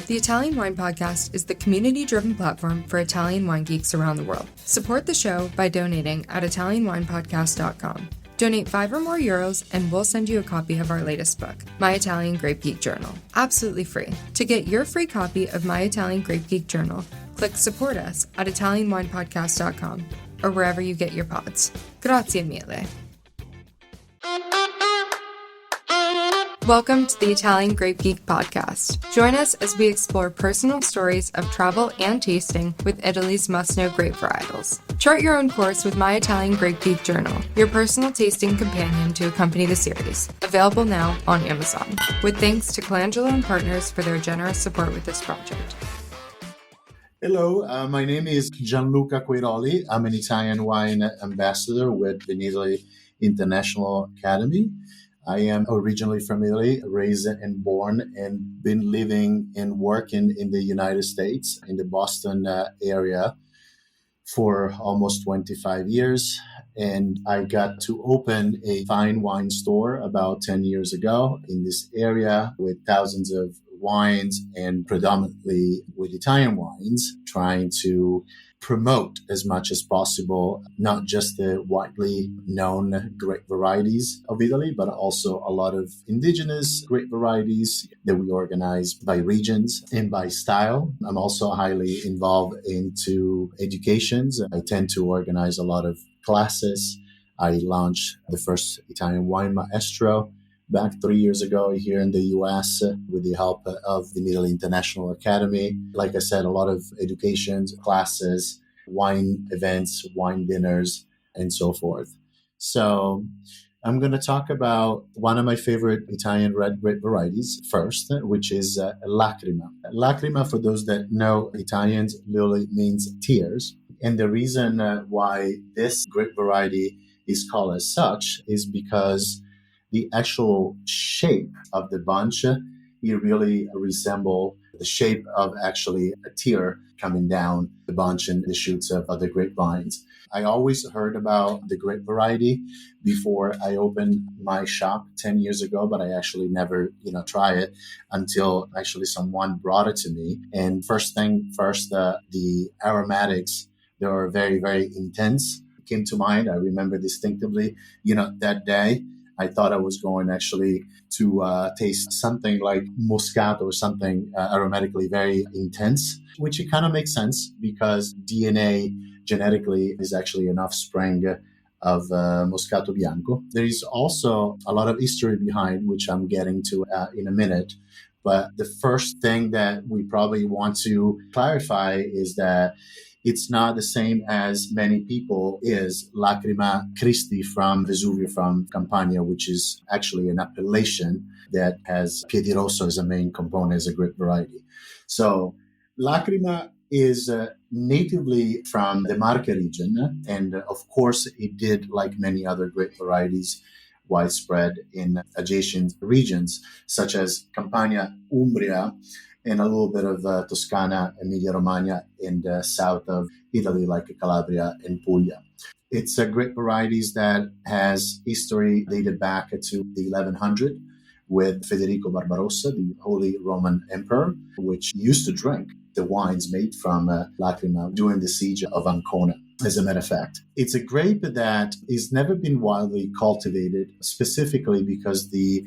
The Italian Wine Podcast is the community-driven platform for Italian wine geeks around the world. Support the show by donating at ItalianWinepodcast.com. Donate €5 or more and we'll send you a copy of our latest book, My Italian Grape Geek Journal, absolutely free. To get your free copy of My Italian Grape Geek Journal, click Support Us at ItalianWinepodcast.com or wherever you get your pods. Grazie mille. Welcome to the Italian Grape Geek podcast. Join us as we explore personal stories of travel and tasting with Italy's must-know grape varietals. Chart your own course with My Italian Grape Geek Journal, your personal tasting companion to accompany the series. Available now on Amazon. With thanks to Colangelo and Partners for their generous support with this project. Hello, my name is Gianluca Queiroli. I'm an Italian Wine Ambassador with Vinitaly International Academy. I am originally from Italy, raised and born, and been living and working in the United States, in the Boston area, for almost 25 years. And I got to open a fine wine store about 10 years ago in this area with thousands of wines and predominantly with Italian wines, trying to promote as much as possible, not just the widely known grape varieties of Italy, but also a lot of indigenous grape varieties that we organize by regions and by style. I'm also highly involved into educations. I tend to organize a lot of classes. I launched the first Italian Wine Maestro back 3 years ago here in the US with the help of the Vinitaly International Academy. Like I said, a lot of educations, classes, wine events, wine dinners, and so forth. So I'm going to talk about one of my favorite Italian red grape varieties first, which is Lacrima. Lacrima, for those that know Italians, literally means tears. And the reason why this grape variety is called as such is because the actual shape of the bunch, it really resemble the shape of actually a tear coming down the bunch and the shoots of other grapevines. I always heard about the grape variety before I opened my shop 10 years ago, but I actually never, try it until actually someone brought it to me. And first thing first, the aromatics, they are very, very intense. It came to mind. I remember distinctively, that day, I thought I was going actually to taste something like Moscato or something aromatically very intense, which it kind of makes sense because DNA genetically is actually an offspring of Moscato Bianco. There is also a lot of history behind, which I'm getting to in a minute. But the first thing that we probably want to clarify is that it's not the same as many people is Lacrima Christi from Vesuvio, from Campania, which is actually an appellation that has Piedirosso as a main component as a grape variety. So Lacrima is natively from the Marche region. And of course, it did, like many other grape varieties, widespread in adjacent regions, such as Campania, Umbria, and a little bit of Toscana, Emilia-Romagna, in the south of Italy, like Calabria and Puglia. It's a grape varieties that has history dated back to the 1100 with Federico Barbarossa, the Holy Roman Emperor, which used to drink the wines made from Lacrima during the siege of Ancona, as a matter of fact. It's a grape that has never been widely cultivated, specifically because the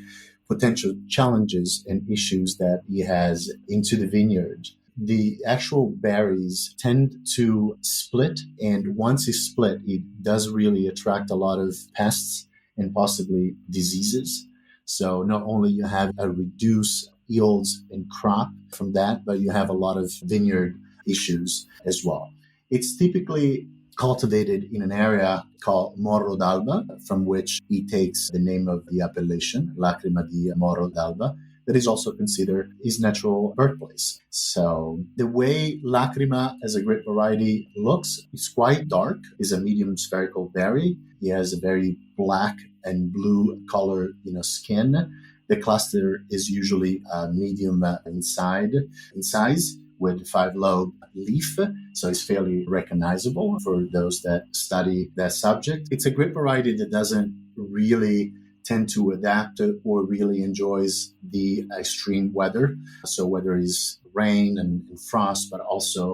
potential challenges and issues that he has into the vineyard. The actual berries tend to split, and once it's split, it does really attract a lot of pests and possibly diseases. So not only you have a reduced yields and crop from that, but you have a lot of vineyard issues as well. It's typically cultivated in an area called Morro d'Alba, from which he takes the name of the appellation, Lacrima di Morro d'Alba, that is also considered his natural birthplace. So the way Lacrima as a grape variety looks, it's quite dark. It's a medium spherical berry. He has a very black and blue color, skin. The cluster is usually medium in size, with 5-lobe leaf, so it's fairly recognizable for those that study that subject. It's a grape variety that doesn't really tend to adapt or really enjoys the extreme weather. So whether it's rain and frost, but also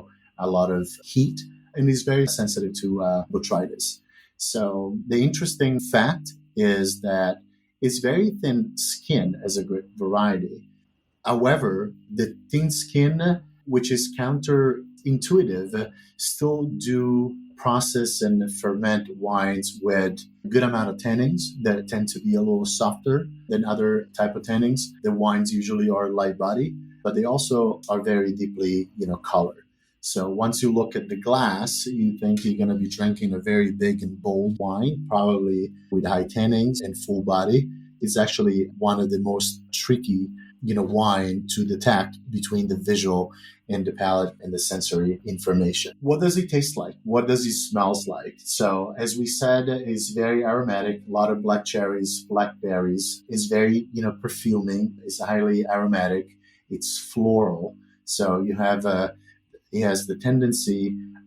a lot of heat, and is very sensitive to botrytis. So the interesting fact is that it's very thin skin as a grape variety. However, the thin skin, which is counterintuitive, still do process and ferment wines with a good amount of tannins that tend to be a little softer than other type of tannins. The wines usually are light body, but they also are very deeply, colored. So once you look at the glass, you think you're going to be drinking a very big and bold wine, probably with high tannins and full body. It's actually one of the most tricky, wine to detect between the visual and the palate and the sensory information. What does it taste like? What does it smell like? So as we said, it's very aromatic, a lot of black cherries, blackberries. It's very, perfuming. It's highly aromatic. It's floral. So you have it has the tendency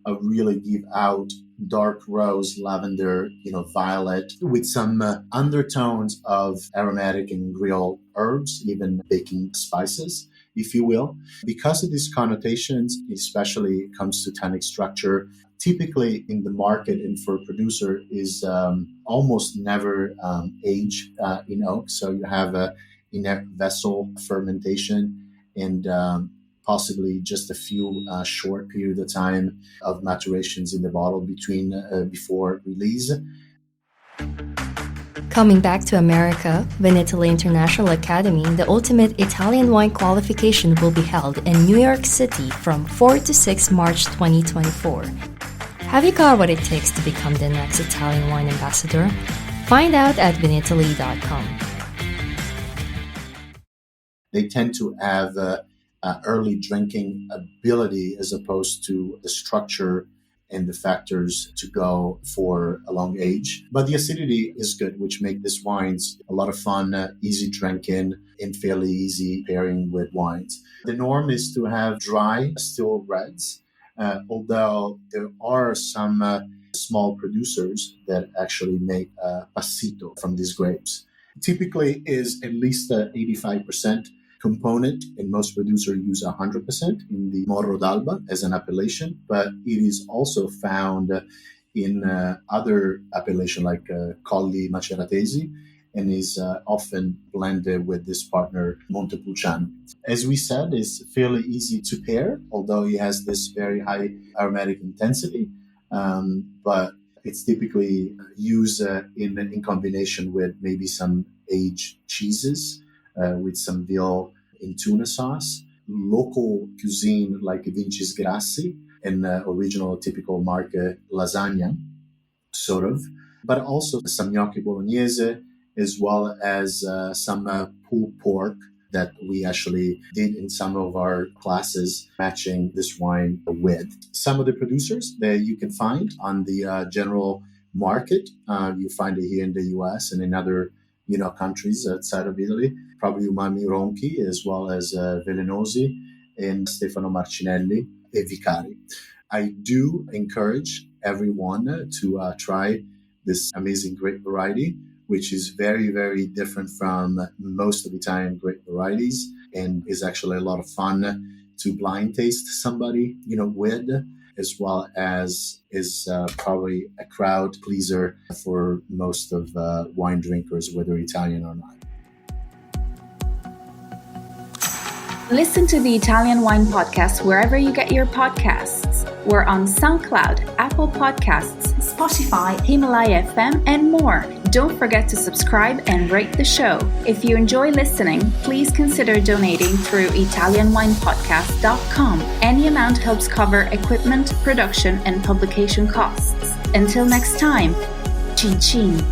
of really give out dark rose, lavender, violet, with some undertones of aromatic and grill herbs, even baking spices, if you will. Because of these connotations, especially comes to tannic structure, typically in the market and for a producer is almost never aged in oak. So you have a inert vessel fermentation and possibly just a few short period of time of maturations in the bottle between before release. Coming back to America, Vinitaly International Academy, the ultimate Italian wine qualification, will be held in New York City from 4 to 6 March 2024. Have you got what it takes to become the next Italian Wine Ambassador? Find out at vinitaly.com. They tend to have early drinking ability as opposed to the structure and the factors to go for a long age. But the acidity is good, which make these wines a lot of fun, easy drinking, and fairly easy pairing with wines. The norm is to have dry still reds, although there are some small producers that actually make passito from these grapes. Typically is at least 85% component, and most producers use 100% in the Morro d'Alba as an appellation, but it is also found in other appellation like Colli Maceratesi, and is often blended with this partner Montepulciano. As we said, it's fairly easy to pair, although it has this very high aromatic intensity, but it's typically used in combination with maybe some aged cheeses, with some veal in tuna sauce, local cuisine like Vincis Grassi, and original typical market lasagna, sort of, but also some gnocchi bolognese, as well as some pulled pork that we actually did in some of our classes matching this wine with. Some of the producers that you can find on the general market, you find it here in the US and in other countries outside of Italy, probably Umami Ronchi, as well as Velenosi and Stefano Marcinelli e Vicari. I do encourage everyone to try this amazing grape variety, which is very, very different from most of Italian grape varieties, and is actually a lot of fun to blind taste somebody, with, as well as is probably a crowd pleaser for most of wine drinkers, whether Italian or not. Listen to the Italian Wine Podcast wherever you get your podcasts. We're on SoundCloud, Apple Podcasts, Spotify, Himalaya FM, and more. Don't forget to subscribe and rate the show. If you enjoy listening, please consider donating through ItalianWinePodcast.com. Any amount helps cover equipment, production, and publication costs. Until next time, cin cin.